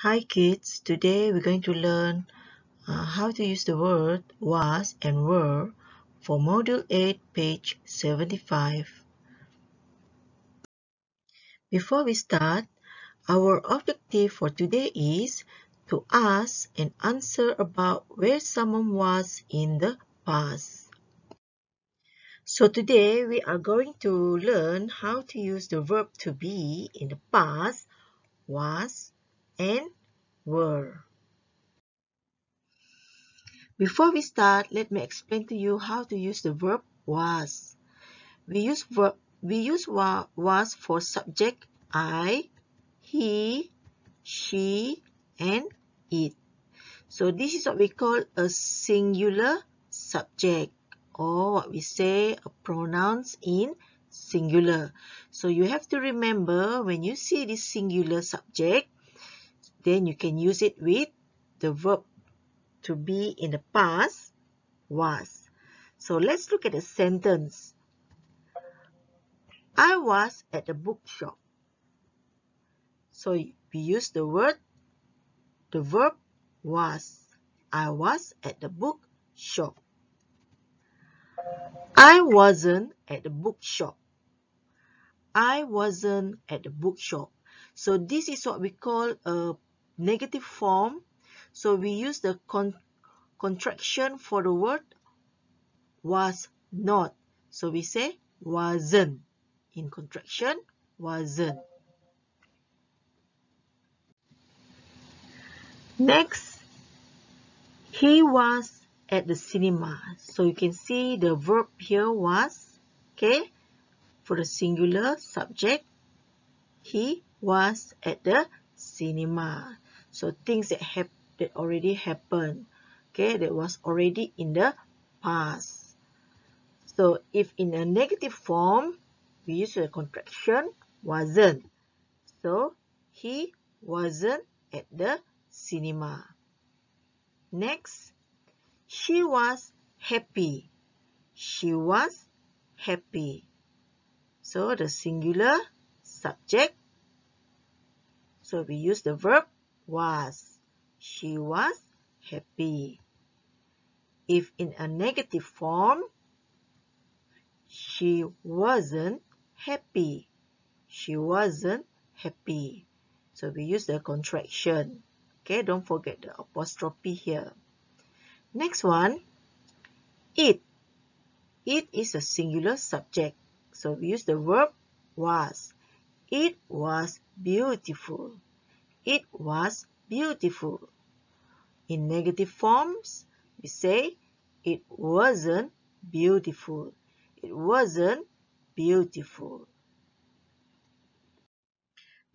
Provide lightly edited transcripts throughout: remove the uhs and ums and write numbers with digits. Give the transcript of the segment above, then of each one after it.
Hi kids, today we're going to learn how to use the word was and were for Module 8, page 75. Before we start, our objective for today is to ask and answer about where someone was in the past. So today we are going to learn how to use the verb to be in the past, was and were. Before we start, let me explain to you how to use the verb was. We use was for subject I, he, she, and it. So this is what we call a singular subject, or what we say a pronouns in singular. So you have to remember when you see this singular subject, then you can use it with the verb to be in the past, was. So let's look at the sentence. I was at the bookshop. So we use the verb was. I was at the bookshop. I wasn't at the bookshop. I wasn't at the bookshop. So this is what we call a negative form. So we use the contraction for the word was not. So we say wasn't. In contraction, wasn't. Next, he was at the cinema. So you can see the verb here was, okay, for the singular subject. He was at the cinema. So things that already happened, okay, that was already in the past. So if in a negative form, we use the contraction wasn't. So he wasn't at the cinema. Next, she was happy. She was happy. So the singular subject. So we use the verb was. She was happy. If in a negative form, she wasn't happy. She wasn't happy. So we use the contraction. Okay, don't forget the apostrophe here. Next one, it. It is a singular subject. So we use the verb was. It was beautiful. It was beautiful. In negative forms, we say it wasn't beautiful. It wasn't beautiful.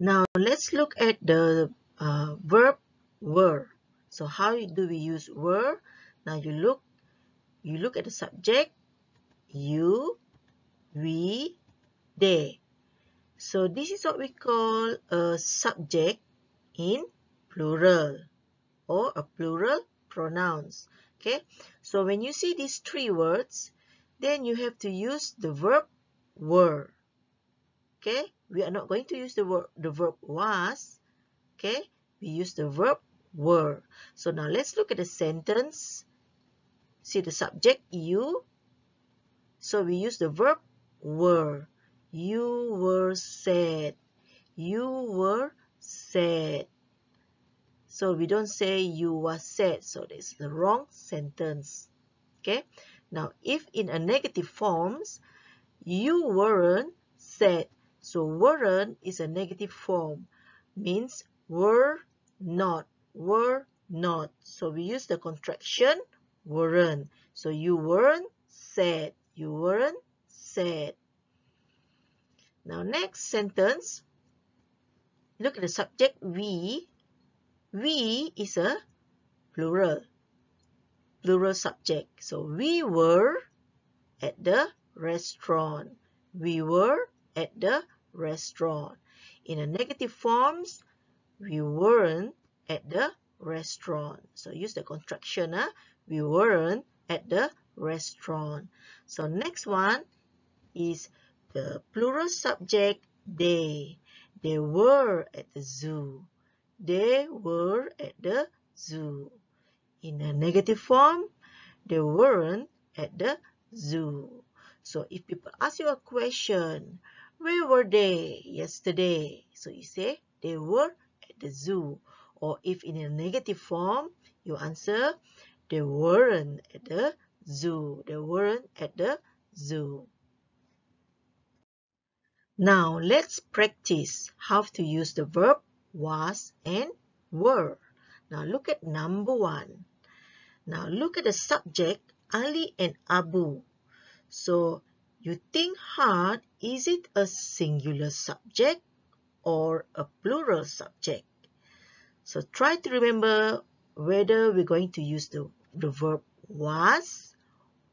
Now let's look at the verb were. So how do we use were? Now you look at the subject, you, we, they. So this is what we call a subject in plural or a plural pronouns. Okay, so when you see these three words, then you have to use the verb were. Okay, we are not going to use the verb was. Okay, we use the verb were. So now let's look at the sentence. See the subject, you. So we use the verb were. You were sad. You were sad. So we don't say you were sad. So that's the wrong sentence. Okay. Now if in a negative forms, you weren't sad. So weren't is a negative form. Means were not. Were not. So we use the contraction weren't. So you weren't sad. You weren't sad. Now next sentence. Look at the subject we. We is a plural subject. So we were at the restaurant. We were at the restaurant. In a negative forms, we weren't at the restaurant. So use the contraction. We weren't at the restaurant. So next one is the plural subject they. They were at the zoo. they were at the zoo. In a negative form, they weren't at the zoo. So if people ask you a question, where were they yesterday? So you say they were at the zoo. Or if in a negative form, you answer they weren't at the zoo. They weren't at the zoo. Now let's practice how to use the verb was and were. Now look at number 1. Now look at the subject Ali and Abu. So you think hard, is it a singular subject or a plural subject? So try to remember whether we're going to use the verb was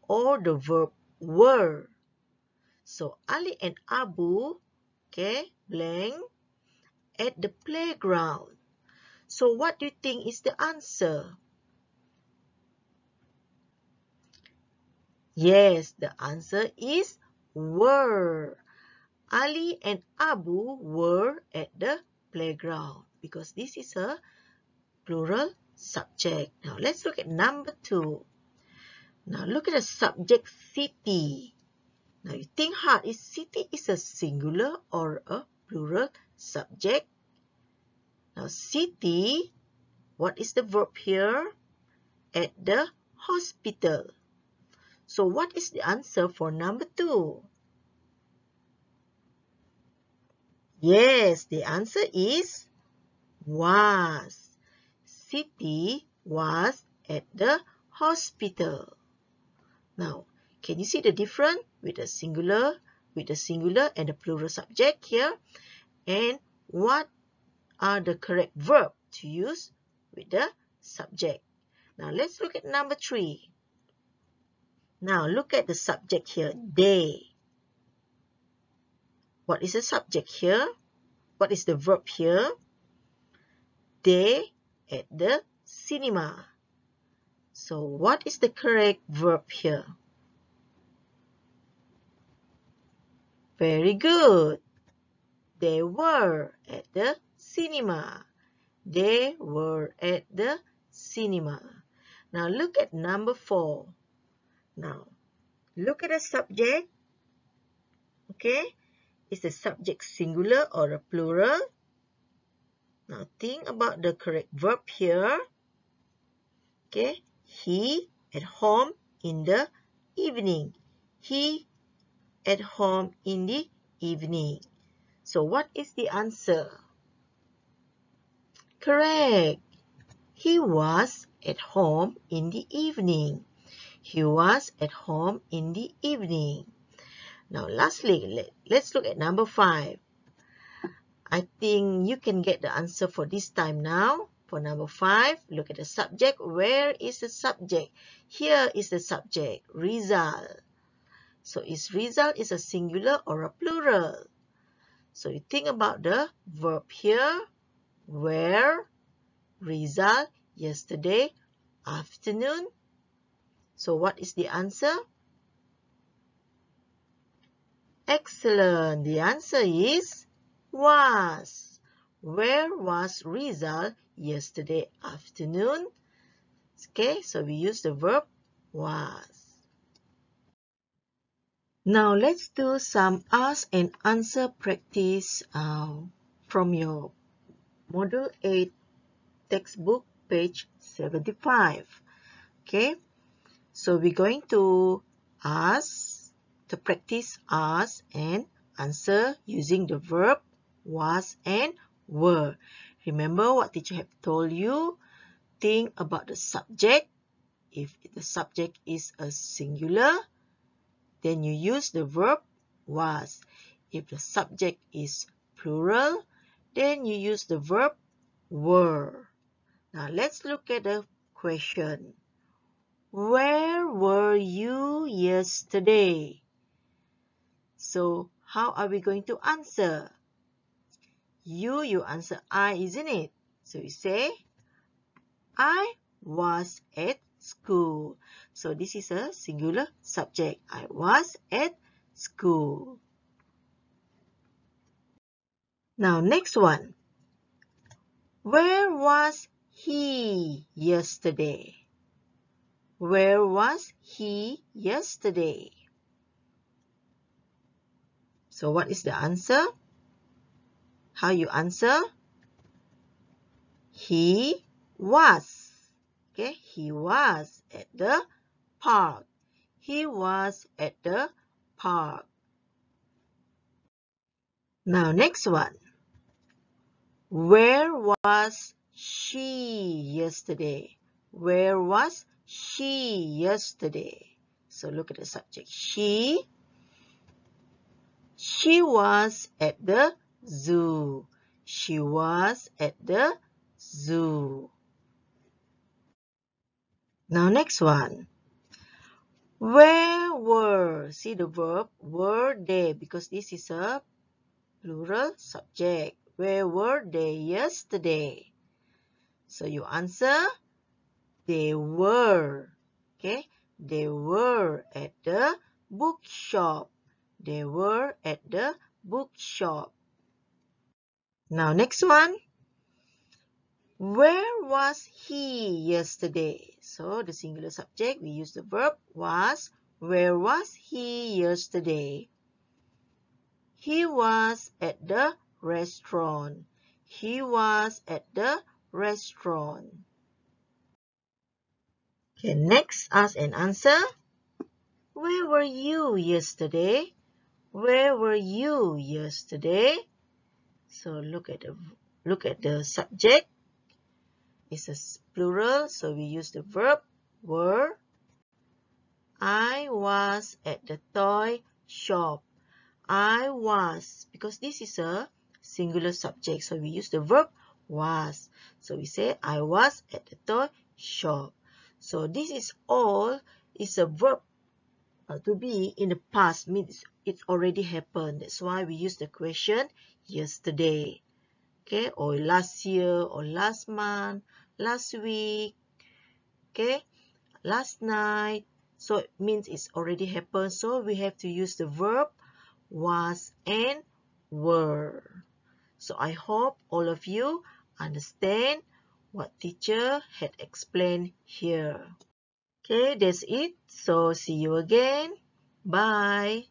or the verb were. So Ali and Abu, okay, blank, at the playground. So what do you think is the answer? Yes, the answer is were. Ali and Abu were at the playground because this is a plural subject. Now let's look at number 2. Now look at the subject city. Now you think hard, is city is a singular or a plural subject? Now city, what is the verb here? At the hospital. So what is the answer for number 2? Yes, the answer is was. Siti was at the hospital. Now, can you see the difference with the singular and the plural subject here? And what are the correct verb to use with the subject? Now, let's look at number 3. Now, look at the subject here, they. What is the subject here? What is the verb here? They at the cinema. So what is the correct verb here? Very good. They were at the cinema. They were at the cinema. Now look at number 4. Now look at the subject. Okay. Is the subject singular or a plural? Now think about the correct verb here. Okay. He at home in the evening. He at home in the evening. So what is the answer? Correct. He was at home in the evening. He was at home in the evening. Now lastly, let's look at number 5. I think you can get the answer for this time now. For number 5, look at the subject. Where is the subject? Here is the subject, Rizal. So is Rizal is a singular or a plural? So you think about the verb here. Where Rizal yesterday afternoon. So what is the answer? Excellent. The answer is was. Where was Rizal yesterday afternoon? Okay, so we use the verb was. Now let's do some ask and answer practice from your Module 8 textbook, page 75. Okay, so we're going to practice ask and answer using the verb was and were. Remember what teacher have told you? Think about the subject. If the subject is a singular, then you use the verb was. If the subject is plural, then you use the verb were. Now let's look at the question. Where were you yesterday? So how are we going to answer? You answer I, isn't it? So you say, I was at school. So this is a singular subject. I was at school. Now next one. Where was he yesterday? Where was he yesterday? So what is the answer? How you answer? He was. Okay, he was at the park. He was at the park. Now, next one. Where was she yesterday? Where was she yesterday? So look at the subject. She was at the zoo. She was at the zoo. Now, next one. Where were, see the verb, were they, because this is a plural subject. Where were they yesterday? So you answer, they were. Okay, they were at the bookshop. They were at the bookshop. Now, next one. Where was he yesterday? So the singular subject, we use the verb was. Where was he yesterday? He was at the restaurant. He was at the restaurant. Okay, next, ask and answer. Where were you yesterday? Where were you yesterday? So look at the subject. It's a plural, so we use the verb were. I was at the toy shop. I was, because this is a singular subject, so we use the verb was. So we say, I was at the toy shop. So this is all is a verb to be in the past, means it's already happened. That's why we use the question yesterday. Okay, or last year, or last month, last week, okay, last night. So it means it's already happened. So we have to use the verb was and were. So I hope all of you understand what teacher had explained here. Okay, that's it. So see you again. Bye.